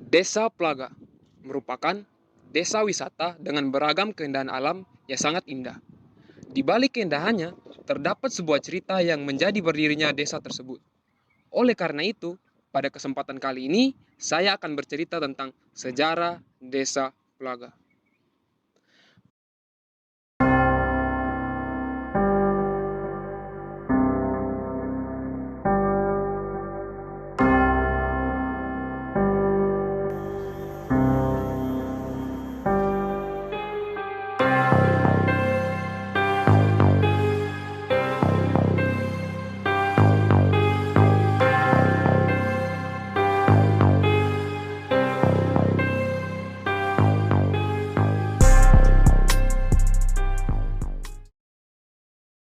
Desa Plaga merupakan desa wisata dengan beragam keindahan alam yang sangat indah. Di balik keindahannya, terdapat sebuah cerita yang menjadi berdirinya desa tersebut. Oleh karena itu, pada kesempatan kali ini, saya akan bercerita tentang sejarah desa Plaga.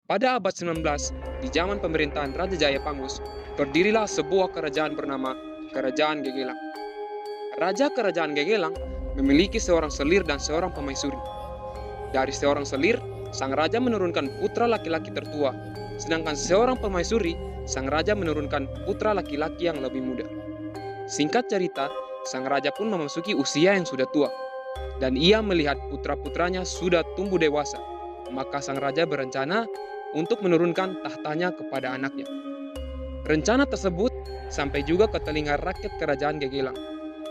Pada abad 19, di zaman pemerintahan Raja Jayapangus, berdirilah sebuah kerajaan bernama Kerajaan Gegelang. Raja Kerajaan Gegelang memiliki seorang selir dan seorang pemaisuri. Dari seorang selir, sang raja menurunkan putra laki-laki tertua, sedangkan seorang pemaisuri, sang raja menurunkan putra laki-laki yang lebih muda. Singkat cerita, sang raja pun memasuki usia yang sudah tua, dan ia melihat putra-putranya sudah tumbuh dewasa. Maka sang raja berencana untuk menurunkan tahtanya kepada anaknya. Rencana tersebut sampai juga ke telinga rakyat kerajaan Gegelang,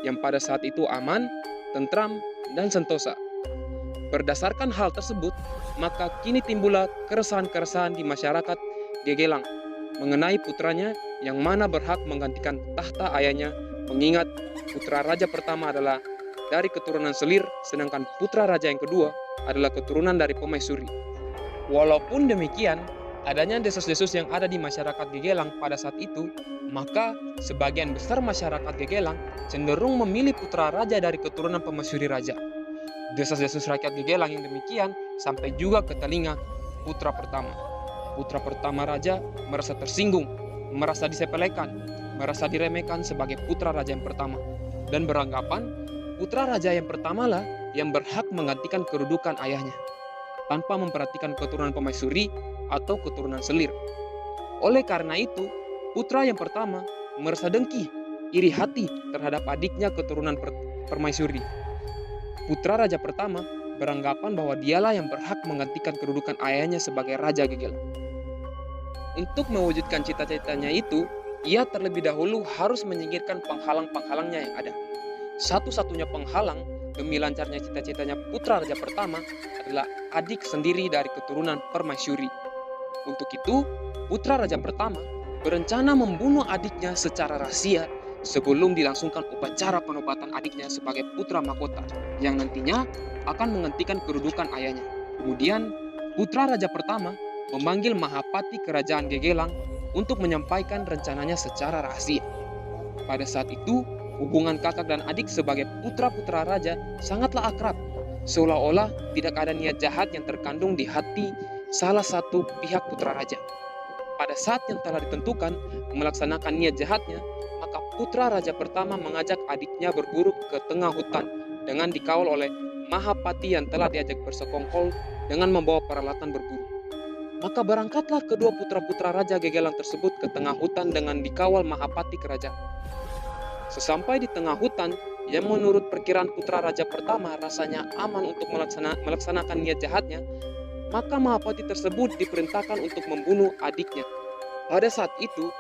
yang pada saat itu aman, tentram, dan sentosa. Berdasarkan hal tersebut, maka kini timbullah keresahan-keresahan di masyarakat Gegelang mengenai putranya yang mana berhak menggantikan tahta ayahnya, mengingat putra raja pertama adalah dari keturunan selir, sedangkan putra raja yang kedua adalah keturunan dari pemaisuri. Walaupun demikian, adanya desas-desus yang ada di masyarakat Gegelang pada saat itu, maka sebagian besar masyarakat Gegelang cenderung memilih putra raja dari keturunan pemaisuri raja. Desas-desus rakyat Gegelang yang demikian sampai juga ke telinga putra pertama. Putra pertama raja merasa tersinggung, merasa disepelekan, merasa diremehkan sebagai putra raja yang pertama, dan beranggapan putra raja yang pertama lah yang berhak menggantikan kedudukan ayahnya, tanpa memperhatikan keturunan pemaisuri atau keturunan selir. Oleh karena itu, putra yang pertama merasa dengki, iri hati terhadap adiknya keturunan permaisuri. Putra raja pertama beranggapan bahwa dialah yang berhak menggantikan kedudukan ayahnya sebagai raja Gegelang. Untuk mewujudkan cita-citanya itu, ia terlebih dahulu harus menyingkirkan penghalang-penghalangnya yang ada. Satu-satunya penghalang demi lancarnya cita-citanya putra raja pertama adalah adik sendiri dari keturunan permaisuri. Untuk itu, putra raja pertama berencana membunuh adiknya secara rahasia sebelum dilangsungkan upacara penobatan adiknya sebagai putra mahkota yang nantinya akan menggantikan kedudukan ayahnya. Kemudian, putra raja pertama memanggil Mahapati Kerajaan Gegelang untuk menyampaikan rencananya secara rahasia. Pada saat itu, hubungan kakak dan adik sebagai putra-putra raja sangatlah akrab, seolah-olah tidak ada niat jahat yang terkandung di hati salah satu pihak putra raja. Pada saat yang telah ditentukan melaksanakan niat jahatnya, maka putra raja pertama mengajak adiknya berburu ke tengah hutan dengan dikawal oleh Mahapati yang telah diajak bersekongkol dengan membawa peralatan berburu. Maka berangkatlah kedua putra-putra raja Gegelang tersebut ke tengah hutan dengan dikawal Mahapati kerajaan. Sesampai di tengah hutan, yang menurut perkiraan putra raja pertama rasanya aman untuk melaksanakan niat jahatnya, maka Mahapati tersebut diperintahkan untuk membunuh adiknya. Pada saat itu,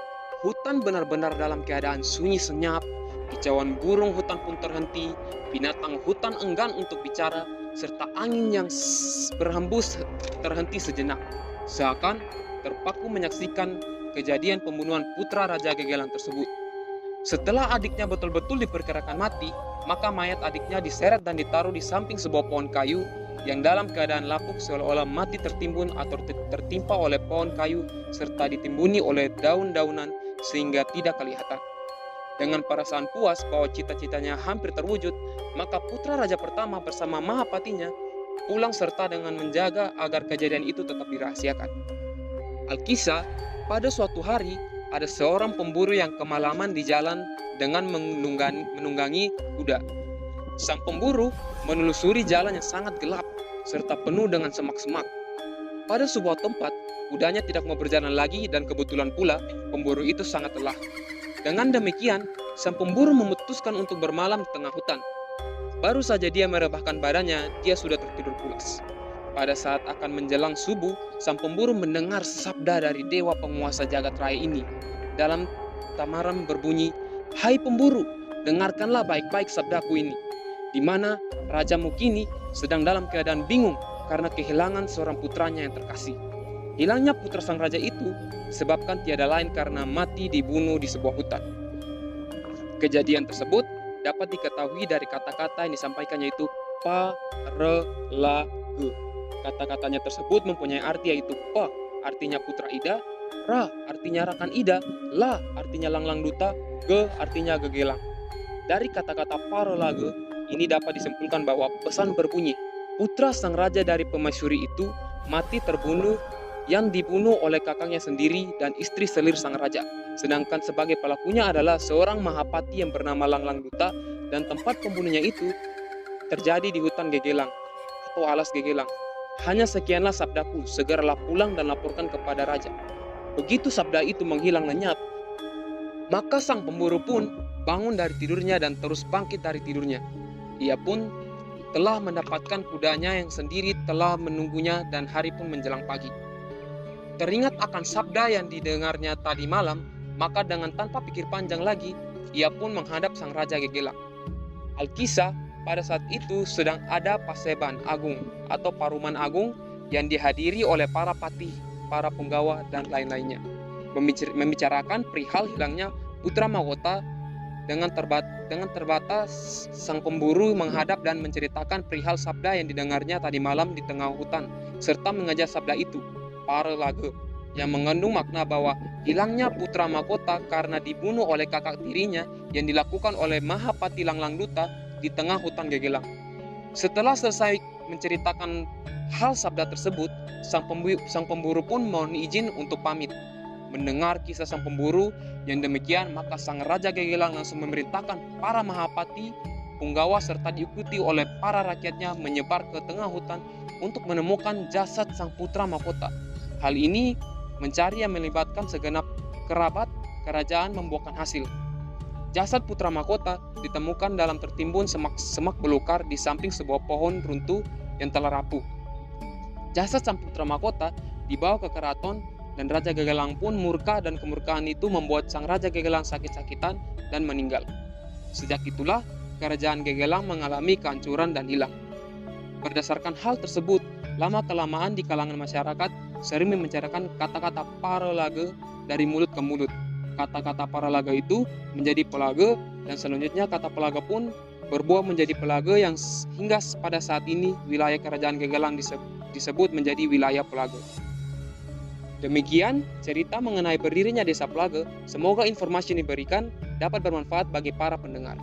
hutan benar-benar dalam keadaan sunyi senyap, kicauan burung hutan pun terhenti, binatang hutan enggan untuk bicara, serta angin yang berhembus terhenti sejenak, seakan terpaku menyaksikan kejadian pembunuhan putra raja Gegelang tersebut. Setelah adiknya betul-betul diperkirakan mati, maka mayat adiknya diseret dan ditaruh di samping sebuah pohon kayu yang dalam keadaan lapuk seolah-olah mati tertimbun atau tertimpa oleh pohon kayu serta ditimbuni oleh daun-daunan sehingga tidak kelihatan. Dengan perasaan puas bahwa cita-citanya hampir terwujud, maka putra raja pertama bersama Mahapatinya pulang serta dengan menjaga agar kejadian itu tetap dirahasiakan. Alkisah, pada suatu hari ada seorang pemburu yang kemalaman di jalan dengan menunggangi kuda. Sang pemburu menelusuri jalan yang sangat gelap serta penuh dengan semak-semak. Pada sebuah tempat, kudanya tidak mau berjalan lagi dan kebetulan pula pemburu itu sangat lelah. Dengan demikian, sang pemburu memutuskan untuk bermalam di tengah hutan. Baru saja dia merebahkan badannya, dia sudah tertidur pulas. Pada saat akan menjelang subuh, sang pemburu mendengar sabda dari dewa penguasa jagat raya ini. Dalam tamaram berbunyi, "Hai pemburu, dengarkanlah baik-baik sabdaku ini. Di mana Raja Mukini sedang dalam keadaan bingung karena kehilangan seorang putranya yang terkasih. Hilangnya putra sang raja itu sebabkan tiada lain karena mati dibunuh di sebuah hutan. Kejadian tersebut dapat diketahui dari kata-kata yang disampaikannya yaitu Parelage. Kata-katanya tersebut mempunyai arti yaitu Pa artinya putra Ida, Ra artinya rakan Ida, La artinya langlang duta, Ge artinya gegelang. Dari kata-kata Parelage ini dapat disimpulkan bahwa pesan berbunyi, putra sang raja dari pemaisuri itu mati terbunuh yang dibunuh oleh kakangnya sendiri dan istri selir sang raja. Sedangkan sebagai pelakunya adalah seorang mahapati yang bernama Langlang Duta dan tempat pembunuhnya itu terjadi di hutan Gegelang atau alas Gegelang. Hanya sekianlah sabdaku, segeralah pulang dan laporkan kepada raja. Begitu sabda itu menghilang lenyap, maka sang pemburu pun bangun dari tidurnya dan terus bangkit dari tidurnya. Ia pun telah mendapatkan kudanya yang sendiri telah menunggunya dan hari pun menjelang pagi. Teringat akan sabda yang didengarnya tadi malam, maka dengan tanpa pikir panjang lagi, ia pun menghadap sang Raja Gegelang. Alkisah, pada saat itu sedang ada paseban agung atau paruman agung yang dihadiri oleh para patih, para punggawa, dan lain-lainnya. Membicarakan perihal hilangnya putra mahkota. Dengan terbatas, sang pemburu menghadap dan menceritakan perihal sabda yang didengarnya tadi malam di tengah hutan, serta mengajar sabda itu, Parelage, yang mengandung makna bahwa hilangnya putra mahkota karena dibunuh oleh kakak tirinya yang dilakukan oleh Mahapati Langlang Duta di tengah hutan Gegelang. Setelah selesai menceritakan hal sabda tersebut, sang pemburu pun mohon izin untuk pamit. Mendengar kisah sang pemburu yang demikian, maka sang Raja Gegelang langsung memerintahkan para mahapati, punggawa serta diikuti oleh para rakyatnya menyebar ke tengah hutan untuk menemukan jasad sang putra mahkota. Hal ini mencari yang melibatkan segenap kerabat kerajaan membuahkan hasil. Jasad putra mahkota ditemukan dalam tertimbun semak belukar di samping sebuah pohon runtuh yang telah rapuh. Jasad sang putra mahkota dibawa ke keraton dan Raja Gegelang pun murka, dan kemurkaan itu membuat sang Raja Gegelang sakit-sakitan dan meninggal. Sejak itulah kerajaan Gegelang mengalami kehancuran dan hilang. Berdasarkan hal tersebut, lama-kelamaan di kalangan masyarakat sering membicarakan kata-kata Parelage dari mulut ke mulut. Kata-kata Parelage itu menjadi Pelage, dan selanjutnya kata Pelage pun berbuah menjadi Pelage yang hingga pada saat ini wilayah kerajaan Gegelang disebut menjadi wilayah Pelage. Demikian cerita mengenai berdirinya desa Pelage. Semoga informasi yang diberikan dapat bermanfaat bagi para pendengar.